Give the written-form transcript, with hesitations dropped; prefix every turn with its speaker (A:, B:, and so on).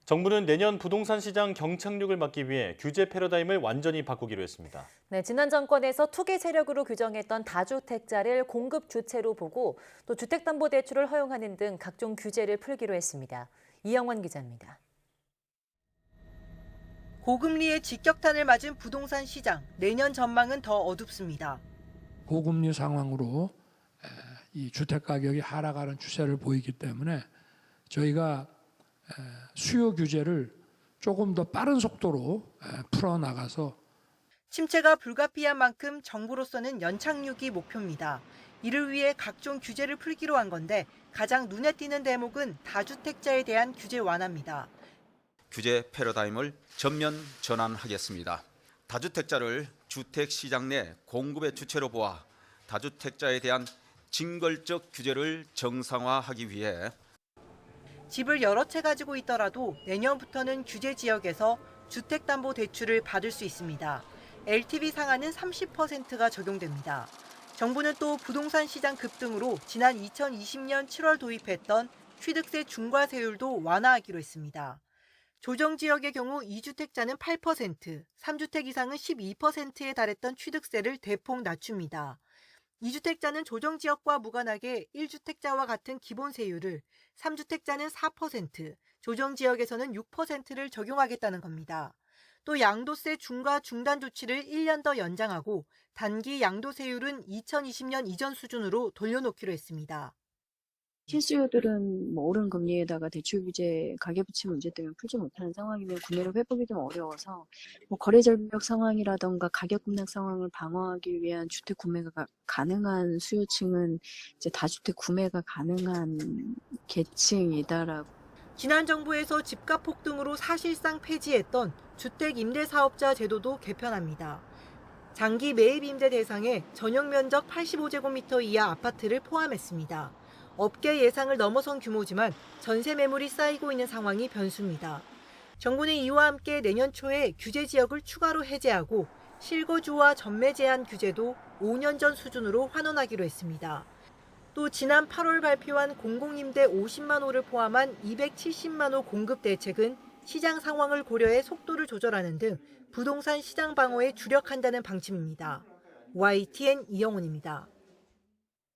A: 정부는 내년 부동산 시장 경착륙을 막기 위해 규제 패러다임을 완전히 바꾸기로 했습니다.
B: 네, 지난 정권에서 투기 세력으로 규정했던 다주택자를 공급 주체로 보고 또 주택담보대출을 허용하는 등 각종 규제를 풀기로 했습니다. 이영원 기자입니다.
C: 고금리의 직격탄을 맞은 부동산 시장, 내년 전망은 더 어둡습니다.
D: 고금리 상황으로 이 주택 가격이 하락하는 추세를 보이기 때문에 저희가 수요 규제를 조금 더 빠른 속도로 풀어나가서
C: 침체가 불가피한 만큼 정부로서는 연착륙이 목표입니다. 이를 위해 각종 규제를 풀기로 한 건데 가장 눈에 띄는 대목은 다주택자에 대한 규제 완화입니다.
E: 규제 패러다임을 전면 전환하겠습니다. 다주택자를 주택시장 내 공급의 주체로 보아 다주택자에 대한 징벌적 규제를 정상화하기 위해
C: 집을 여러 채 가지고 있더라도 내년부터는 규제 지역에서 주택담보대출을 받을 수 있습니다. LTV 상한은 30%가 적용됩니다. 정부는 또 부동산 시장 급등으로 지난 2020년 7월 도입했던 취득세 중과세율도 완화하기로 했습니다. 조정지역의 경우 2주택자는 8%, 3주택 이상은 12%에 달했던 취득세를 대폭 낮춥니다. 2주택자는 조정지역과 무관하게 1주택자와 같은 기본세율을, 3주택자는 4%, 조정지역에서는 6%를 적용하겠다는 겁니다. 또 양도세 중과 중단 조치를 1년 더 연장하고 단기 양도세율은 2020년 이전 수준으로 돌려놓기로 했습니다.
F: 실수요들은 오른 금리에다가 대출 규제, 가계부채 문제 때문에 풀지 못하는 상황이면 구매력 회복이 좀 어려워서 거래 절벽 상황이라던가 가격 급락 상황을 방어하기 위한 주택 구매가 가능한 수요층은 이제 다주택 구매가 가능한 계층이다라고.
C: 지난 정부에서 집값 폭등으로 사실상 폐지했던 주택 임대사업자 제도도 개편합니다. 장기 매입 임대 대상에 전용 면적 85제곱미터 이하 아파트를 포함했습니다. 업계 예상을 넘어선 규모지만 전세 매물이 쌓이고 있는 상황이 변수입니다. 정부는 이와 함께 내년 초에 규제 지역을 추가로 해제하고 실거주와 전매 제한 규제도 5년 전 수준으로 환원하기로 했습니다. 또 지난 8월 발표한 공공임대 50만 호를 포함한 270만 호 공급 대책은 시장 상황을 고려해 속도를 조절하는 등 부동산 시장 방어에 주력한다는 방침입니다. YTN 이영훈입니다.